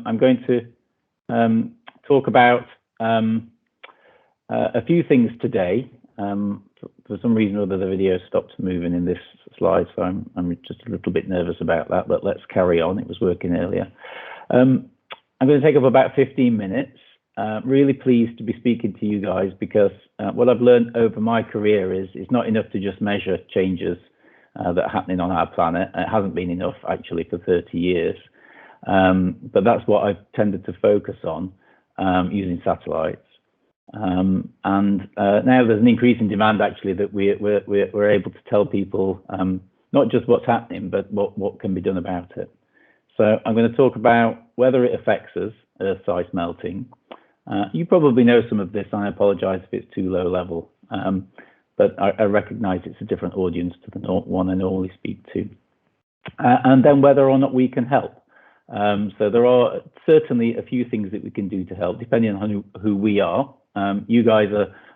I'm going to talk about a few things today. For some reason or other, the video stopped moving in this slide, so I'm just a little bit nervous about that, but let's carry on. It was working earlier. I'm going to take up about 15 minutes. Really pleased to be speaking to you guys because what I've learned over my career is it's not enough to just measure changes that are happening on our planet. It hasn't been enough actually for 30 years, but that's what I've tended to focus on using satellites. And now there's an increase in demand actually that we're able to tell people not just what's happening, but what can be done about it. So I'm going to talk about whether it affects us, Earth's ice melting. You probably know some of this, and I apologize if it's too low level, but I recognize it's a different audience to the one I normally speak to. And then whether or not we can help. So there are certainly a few things that we can do to help, depending on who we are. You guys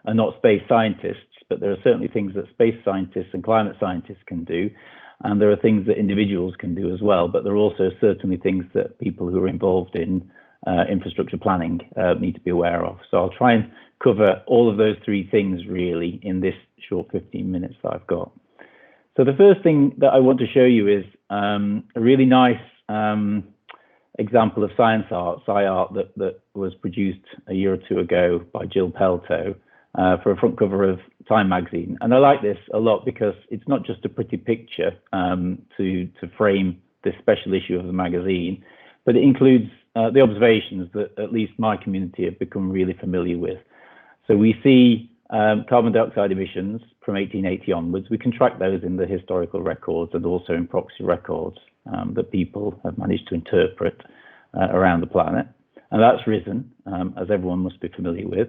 are not space scientists, but there are certainly things that space scientists and climate scientists can do. And there are things that individuals can do as well, but there are also certainly things that people who are involved in infrastructure planning need to be aware of. So I'll try and cover all of those three things really in this short 15 minutes that I've got. So the first thing that I want to show you is a really nice example of science art, sci-art, that was produced a year or two ago by Jill Pelto for a front cover of Time magazine. And I like this a lot because it's not just a pretty picture to frame this special issue of the magazine, but it includes the observations that at least my community have become really familiar with. So we see carbon dioxide emissions from 1880 onwards. We can track those in the historical records and also in proxy records that people have managed to interpret around the planet. And that's risen, as everyone must be familiar with.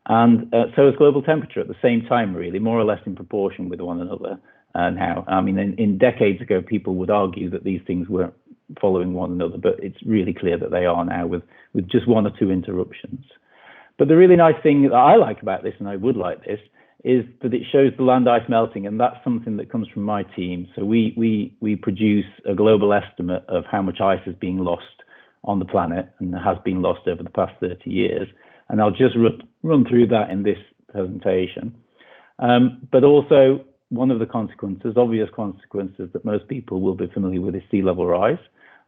And so is global temperature at the same time, really, more or less in proportion with one another now. I mean, in decades ago, people would argue that these things weren't following one another, but it's really clear that they are now with just one or two interruptions. But the really nice thing that I like about this, and I would like this, is that it shows the land ice melting, and that's something that comes from my team. So we produce a global estimate of how much ice is being lost on the planet and has been lost over the past 30 years. And I'll just run through that in this presentation. But also, one of the consequences, obvious consequences that most people will be familiar with, is sea level rise.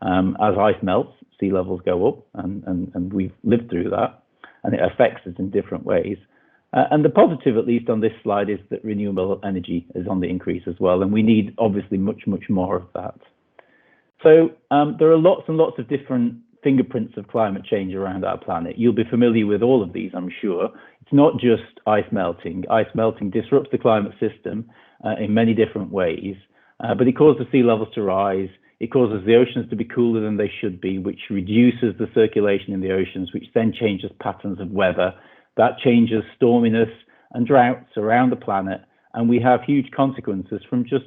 As ice melts, sea levels go up, and we've lived through that, and it affects us in different ways. And the positive, at least on this slide, is that renewable energy is on the increase as well, and we need obviously much more of that. So there are lots and lots of different fingerprints of climate change around our planet. You'll be familiar with all of these, I'm sure. It's not just ice melting. Ice melting disrupts the climate system in many different ways, but it causes sea levels to rise. It causes the oceans to be cooler than they should be, which reduces the circulation in the oceans, which then changes patterns of weather. That changes storminess and droughts around the planet, and we have huge consequences from just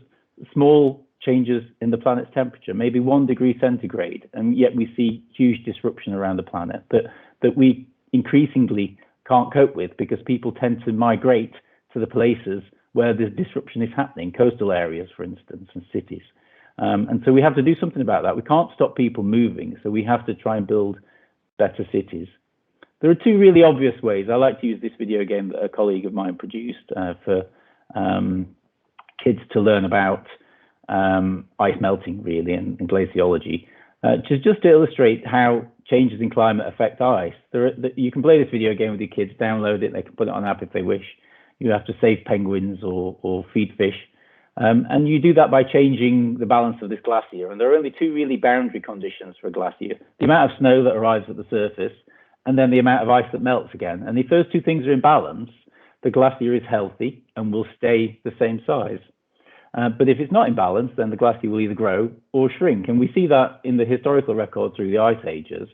small changes in the planet's temperature, maybe 1 degree centigrade, and yet we see huge disruption around the planet that we increasingly can't cope with because people tend to migrate to the places where the disruption is happening, coastal areas, for instance, and cities. And so we have to do something about that. We can't stop people moving, so we have to try and build better cities. There are two really obvious ways. I like to use this video game that a colleague of mine produced for kids to learn about ice melting, really, and glaciology, just to illustrate how changes in climate affect ice. You can play this video game with your kids, download it, they can put it on an app if they wish. You have to save penguins or feed fish. And you do that by changing the balance of this glacier. And there are only two really boundary conditions for a glacier: the amount of snow that arrives at the surface, and then the amount of ice that melts again. And if those two things are in balance, the glacier is healthy and will stay the same size. But if it's not in balance, then the glacier will either grow or shrink. And we see that in the historical record through the ice ages,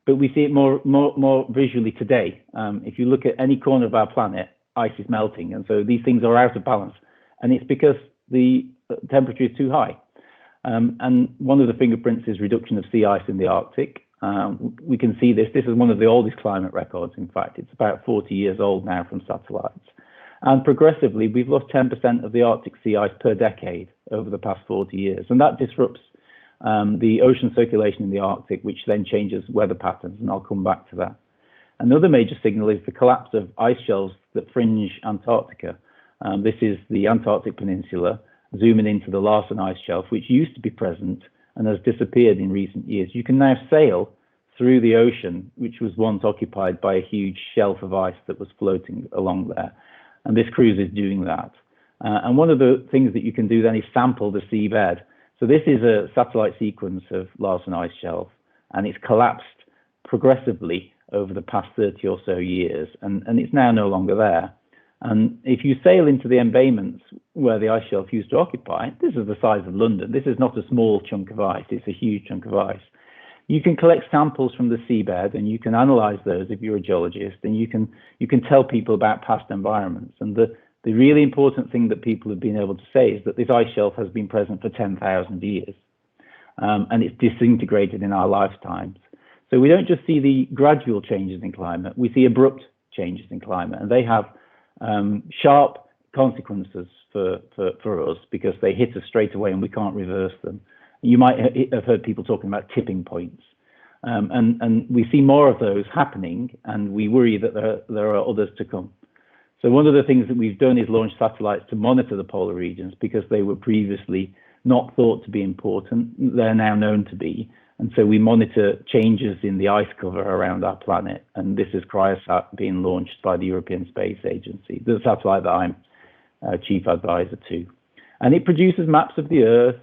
but we see it more visually today. If you look at any corner of our planet, ice is melting. And so these things are out of balance. And it's because the temperature is too high. And one of the fingerprints is reduction of sea ice in the Arctic. We can see this. This is one of the oldest climate records, in fact. It's about 40 years old now from satellites. And progressively, we've lost 10% of the Arctic sea ice per decade over the past 40 years. And that disrupts the ocean circulation in the Arctic, which then changes weather patterns, and I'll come back to that. Another major signal is the collapse of ice shelves that fringe Antarctica. This is the Antarctic Peninsula, zooming into the Larsen Ice Shelf, which used to be present and has disappeared in recent years. You can now sail through the ocean, which was once occupied by a huge shelf of ice that was floating along there. And this cruise is doing that. And one of the things that you can do then is sample the seabed. So this is a satellite sequence of Larsen Ice Shelf, and it's collapsed progressively over the past 30 or so years, and it's now no longer there. And if you sail into the embayments where the ice shelf used to occupy, this is the size of London. This is not a small chunk of ice, it's a huge chunk of ice. You can collect samples from the seabed and you can analyze those if you're a geologist, and you can tell people about past environments. And the really important thing that people have been able to say is that this ice shelf has been present for 10,000 years, and it's disintegrated in our lifetimes. So we don't just see the gradual changes in climate, we see abrupt changes in climate, and they have sharp consequences for us because they hit us straight away and we can't reverse them. You might have heard people talking about tipping points, and we see more of those happening, and we worry that there are others to come. So one of the things that we've done is launch satellites to monitor the polar regions because they were previously not thought to be important. They're now known to be. And so we monitor changes in the ice cover around our planet. And this is Cryosat being launched by the European Space Agency, the satellite that I'm chief advisor to. And it produces maps of the Earth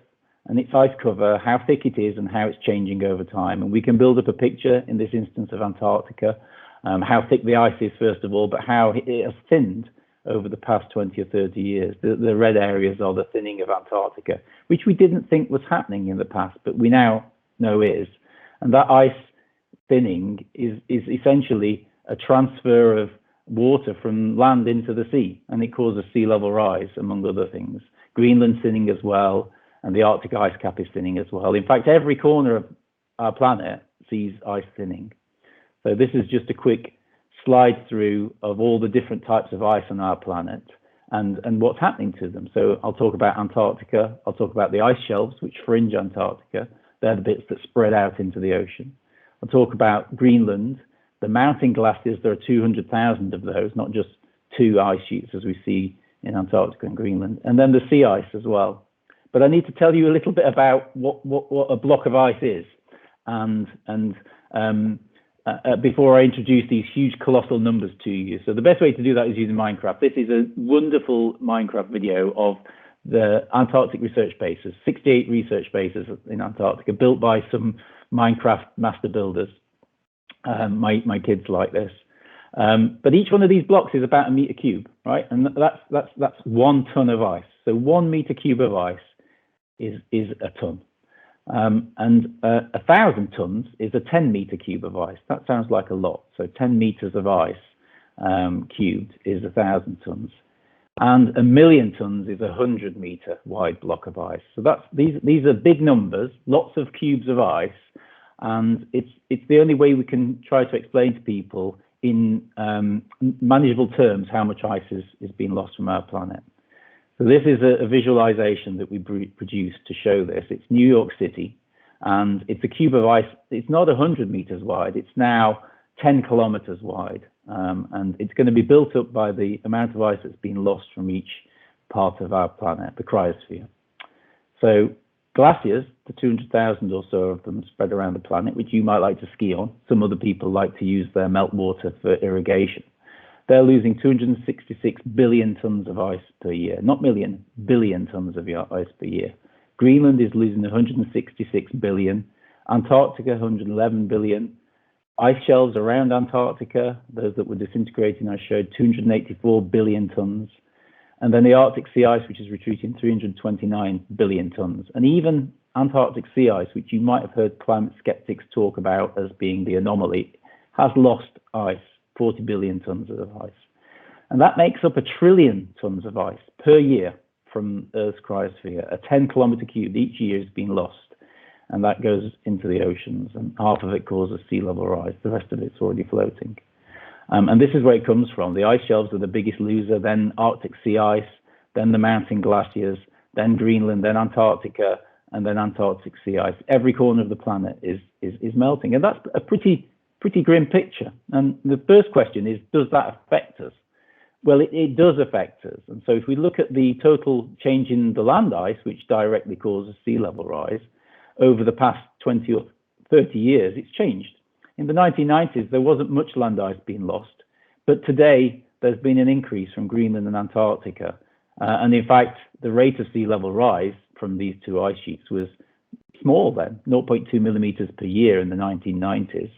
and its ice cover, how thick it is and how it's changing over time. And we can build up a picture, in this instance of Antarctica, how thick the ice is, first of all, but how it has thinned over the past 20 or 30 years. The red areas are the thinning of Antarctica, which we didn't think was happening in the past, but we now know is. And that ice thinning is essentially a transfer of water from land into the sea, and it causes sea level rise, among other things. Greenland thinning as well, and the Arctic ice cap is thinning as well. In fact, every corner of our planet sees ice thinning. So this is just a quick slide through of all the different types of ice on our planet and what's happening to them. So I'll talk about Antarctica, I'll talk about the ice shelves which fringe Antarctica. They're the bits that spread out into the ocean. I'll talk about Greenland, the mountain glaciers. There are 200,000 of those, not just two ice sheets as we see in Antarctica and Greenland, and then the sea ice as well. But I need to tell you a little bit about what a block of ice is, and before I introduce these huge colossal numbers to you. So the best way to do that is using Minecraft. This is a wonderful Minecraft video of the Antarctic research bases, 68 research bases in Antarctica, built by some Minecraft master builders. My kids like this. But each one of these blocks is about a meter cube, right? And that's 1 ton of ice. So 1 meter cube of ice is a ton. And 1,000 tons is a 10 meter cube of ice. That sounds like a lot. So 10 meters of ice cubed is 1,000 tons. And 1 million tons is a 100 meter wide block of ice. So these are big numbers, lots of cubes of ice, and it's the only way we can try to explain to people in manageable terms how much ice is being lost from our planet. So this is a visualization that we produced to show this. It's New York City, and it's a cube of ice. It's not 100 meters wide. It's now 10 kilometers wide. And it's going to be built up by the amount of ice that's been lost from each part of our planet, the cryosphere. So glaciers, the 200,000 or so of them spread around the planet, which you might like to ski on. Some other people like to use their meltwater for irrigation. They're losing 266 billion tons of ice per year, not million, billion tons of ice per year. Greenland is losing 166 billion, Antarctica 111 billion. Ice shelves around Antarctica, those that were disintegrating, I showed 284 billion tons. And then the Arctic sea ice, which is retreating 329 billion tons. And even Antarctic sea ice, which you might have heard climate skeptics talk about as being the anomaly, has lost ice, 40 billion tons of ice. And that makes up 1 trillion tons of ice per year from Earth's cryosphere. A 10 kilometer cube each year is being lost. And that goes into the oceans, and half of it causes sea level rise. The rest of it's already floating. And this is where it comes from. The ice shelves are the biggest loser, then Arctic sea ice, then the mountain glaciers, then Greenland, then Antarctica, and then Antarctic sea ice. Every corner of the planet is melting, and that's a pretty grim picture. And the first question is, does that affect us? Well, it does affect us. And so if we look at the total change in the land ice, which directly causes sea level rise, over the past 20 or 30 years, it's changed. In the 1990s, there wasn't much land ice being lost, but today there's been an increase from Greenland and Antarctica. And in fact, the rate of sea level rise from these two ice sheets was small then, 0.2 millimeters per year in the 1990s.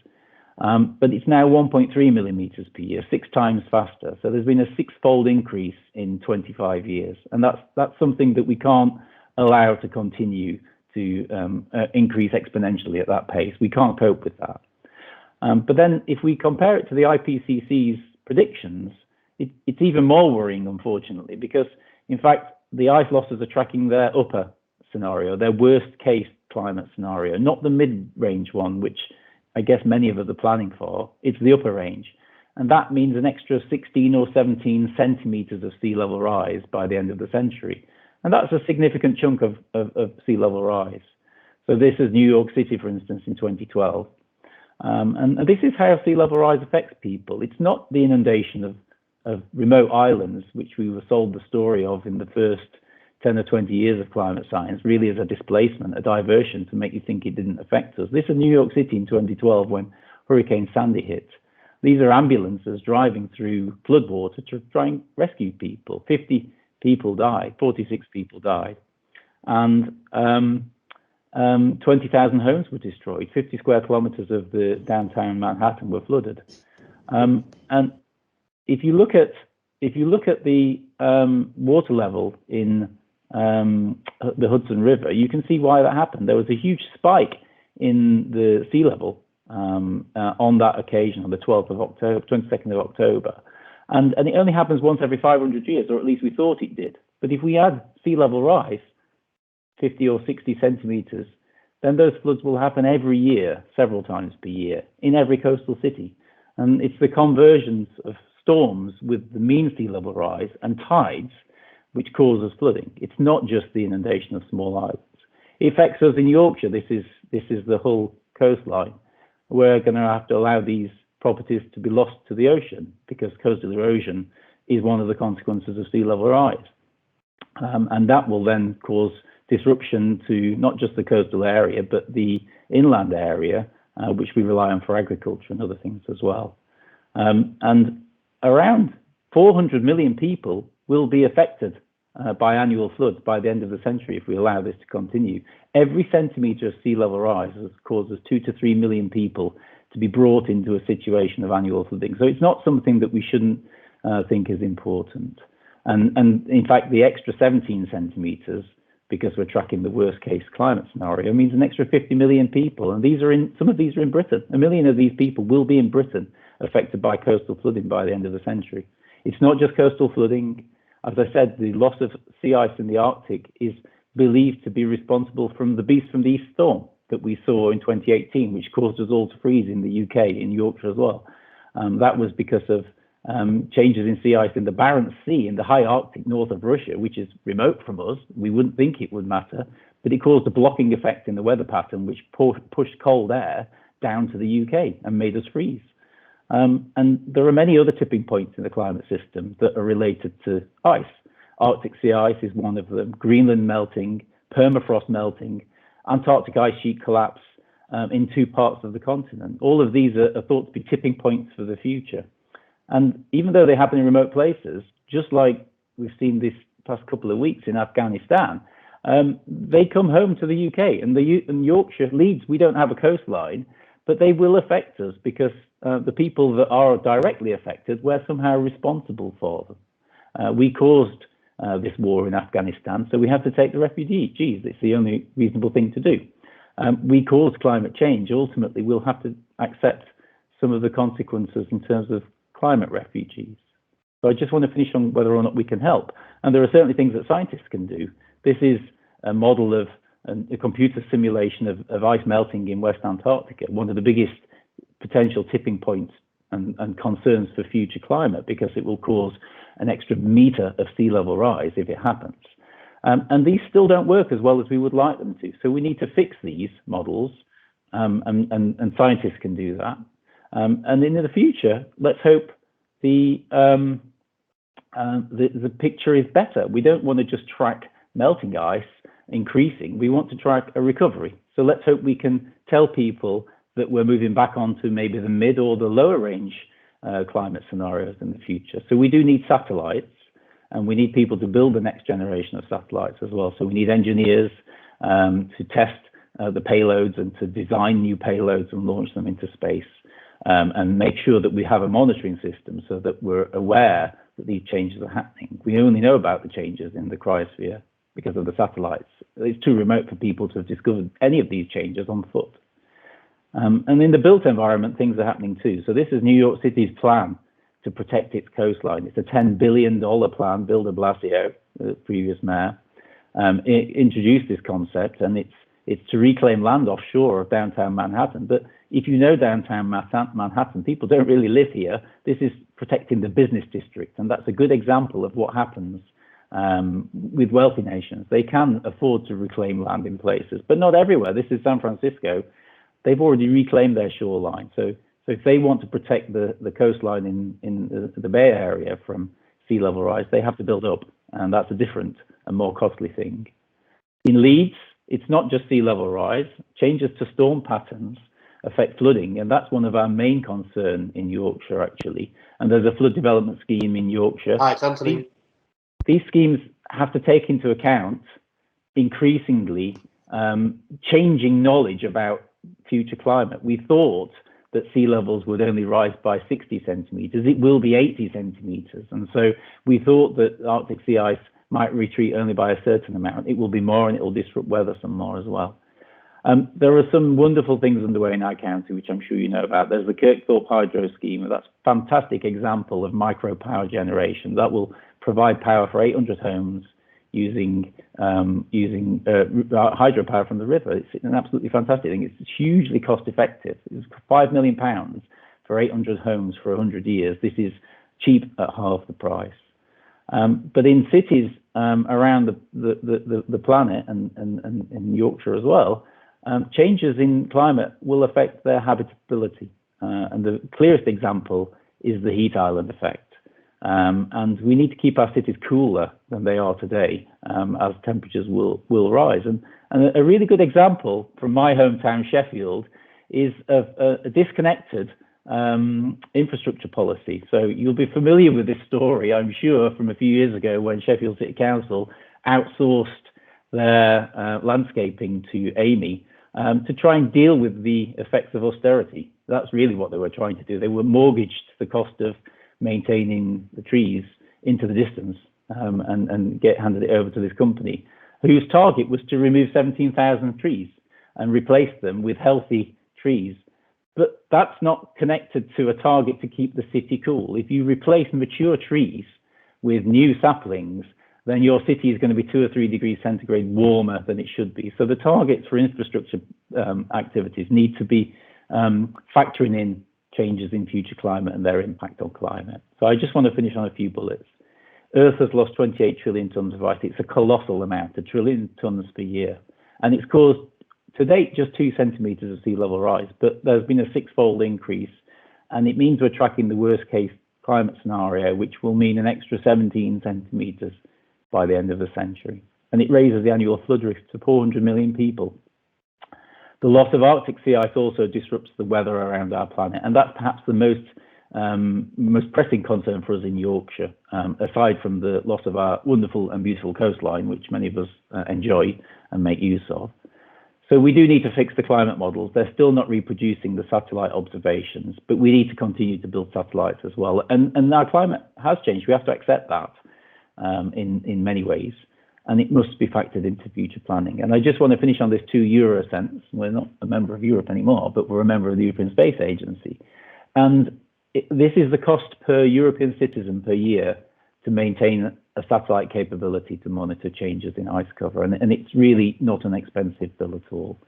But it's now 1.3 millimeters per year, 6 times faster. So there's been a 6-fold increase in 25 years. And that's something that we can't allow to continue to increase exponentially at that pace. We can't cope with that. But then if we compare it to the IPCC's predictions, it's even more worrying, unfortunately, because in fact, the ice losses are tracking their upper scenario, their worst case climate scenario, not the mid-range one, which I guess many of us are planning for. It's the upper range. And that means an extra 16 or 17 centimeters of sea level rise by the end of the century. And that's a significant chunk of sea level rise. So this is New York City, for instance, in 2012. And this is how sea level rise affects people. It's not the inundation of remote islands, which we were sold the story of in the first 10 or 20 years of climate science, really as a displacement, a diversion to make you think it didn't affect us. This is New York City in 2012 when Hurricane Sandy hit. These are ambulances driving through floodwater to try and rescue people. 50 people died, 46 people died. And 20,000 homes were destroyed. 50 square kilometers of the downtown Manhattan were flooded. And if you look at the water level in the Hudson River, you can see why that happened. There was a huge spike in the sea level on that occasion, on the 12th of October, 22nd of October. And it only happens once every 500 years, or at least we thought it did. But if we add sea level rise, 50 or 60 centimeters, then those floods will happen every year, several times per year, in every coastal city. And it's the convergence of storms with the mean sea level rise and tides which causes flooding. It's not just the inundation of small islands. It affects us in Yorkshire. This is the whole coastline. We're going to have to allow these properties to be lost to the ocean because coastal erosion is one of the consequences of sea level rise. And that will then cause disruption to not just the coastal area, but the inland area, which we rely on for agriculture and other things as well. And around 400 million people will be affected by annual floods by the end of the century if we allow this to continue. Every centimetre of sea level rise causes 2 to 3 million people to be brought into a situation of annual flooding. So it's not something that we shouldn't think is important. And in fact, the extra 17 centimetres, because we're tracking the worst case climate scenario, means an extra 50 million people. And some of these are in Britain. 1 million of these people will be in Britain affected by coastal flooding by the end of the century. It's not just coastal flooding. As I said, the loss of sea ice in the Arctic is believed to be responsible from the Beast from the East storm that we saw in 2018, which caused us all to freeze in the UK, in Yorkshire as well. That was because of changes in sea ice in the Barents Sea in the high Arctic north of Russia, which is remote from us. We wouldn't think it would matter, but it caused a blocking effect in the weather pattern, which pushed cold air down to the UK and made us freeze. And there are many other tipping points in the climate system that are related to ice. Arctic sea ice is one of them, Greenland melting, permafrost melting, Antarctic ice sheet collapse in 2 parts of the continent. All of these are thought to be tipping points for the future. And even though they happen in remote places, just like we've seen this past couple of weeks in Afghanistan, they come home to the UK. And in Yorkshire, Leeds, we don't have a coastline, but they will affect us because the people that are directly affected, we're somehow responsible for them. We caused this war in Afghanistan, so we have to take the refugees. It's the only reasonable thing to do. We caused climate change. Ultimately, we'll have to accept some of the consequences in terms of climate refugees. So I just want to finish on whether or not we can help. And there are certainly things that scientists can do. This is a model of a computer simulation of ice melting in West Antarctica, one of the biggest potential tipping points and concerns for future climate, because it will cause an extra meter of sea level rise if it happens. And these still don't work as well as we would like them to. So we need to fix these models, and scientists can do that. And in the future, let's hope the picture is better. We don't want to just track melting ice increasing. We want to track a recovery. So let's hope we can tell people that we're moving back onto maybe the mid or the lower range climate scenarios in the future. So we do need satellites, and we need people to build the next generation of satellites as well. So we need engineers to test the payloads and to design new payloads and launch them into space, and make sure that we have a monitoring system so that we're aware that these changes are happening. We only know about the changes in the cryosphere because of the satellites. It's too remote for people to have discovered any of these changes on foot. And in the built environment, things are happening too. So this is New York City's plan to protect its coastline. It's a $10 billion plan. Bill de Blasio, the previous mayor, introduced this concept, and it's to reclaim land offshore of downtown Manhattan. But if you know downtown Manhattan, people don't really live here. This is protecting the business district, and that's a good example of what happens with wealthy nations. They can afford to reclaim land in places, but not everywhere. This is San Francisco. They've already reclaimed their shoreline. So if they want to protect the coastline in the Bay Area from sea level rise, they have to build up, and that's a different and more costly thing. In Leeds, it's not just sea level rise. Changes to storm patterns affect flooding, and that's one of our main concerns in Yorkshire, actually. And there's a flood development scheme in Yorkshire. Hi, it's Anthony. These schemes have to take into account increasingly changing knowledge about future climate. We thought that sea levels would only rise by 60 centimeters. It will be 80 centimeters. And so we thought that Arctic sea ice might retreat only by a certain amount. It will be more, and it will disrupt weather some more as well. There are some wonderful things underway in our county, which I'm sure you know about. There's the Kirkthorpe Hydro Scheme. That's a fantastic example of micro power generation that will provide power for 800 homes using hydropower from the river. It's an absolutely fantastic thing. It's hugely cost effective. It's £5 million for 800 homes for 100 years. This is cheap at half the price. But in cities around the planet and in Yorkshire as well, changes in climate will affect their habitability. And the clearest example is the heat island effect. And we need to keep our cities cooler than they are today, as temperatures will rise. And a really good example from my hometown, Sheffield, is of a disconnected infrastructure policy. So you'll be familiar with this story, I'm sure, from a few years ago when Sheffield City Council outsourced their landscaping to Amey to try and deal with the effects of austerity. That's really what they were trying to do. They were mortgaged the cost of maintaining the trees into the distance and handed it over to this company, whose target was to remove 17,000 trees and replace them with healthy trees. But that's not connected to a target to keep the city cool. If you replace mature trees with new saplings, then your city is going to be 2 or 3 degrees centigrade warmer than it should be. So the targets for infrastructure activities need to be factoring in changes in future climate and their impact on climate. So I just want to finish on a few bullets. Earth has lost 28 trillion tons of ice. It's a colossal amount, 1 trillion tons per year. And it's caused, to date, just 2 centimeters of sea level rise, but there's been a 6-fold increase. And it means we're tracking the worst case climate scenario, which will mean an extra 17 centimeters by the end of the century. And it raises the annual flood risk to 400 million people. The loss of Arctic sea ice also disrupts the weather around our planet, and that's perhaps the most pressing concern for us in Yorkshire, aside from the loss of our wonderful and beautiful coastline, which many of us enjoy and make use of. So we do need to fix the climate models. They're still not reproducing the satellite observations, but we need to continue to build satellites as well. And our climate has changed. We have to accept that in many ways. And it must be factored into future planning. And I just want to finish on this 2 euro cents. We're not a member of Europe anymore, but we're a member of the European Space Agency. And this is the cost per European citizen per year to maintain a satellite capability to monitor changes in ice cover. And it's really not an expensive bill at all.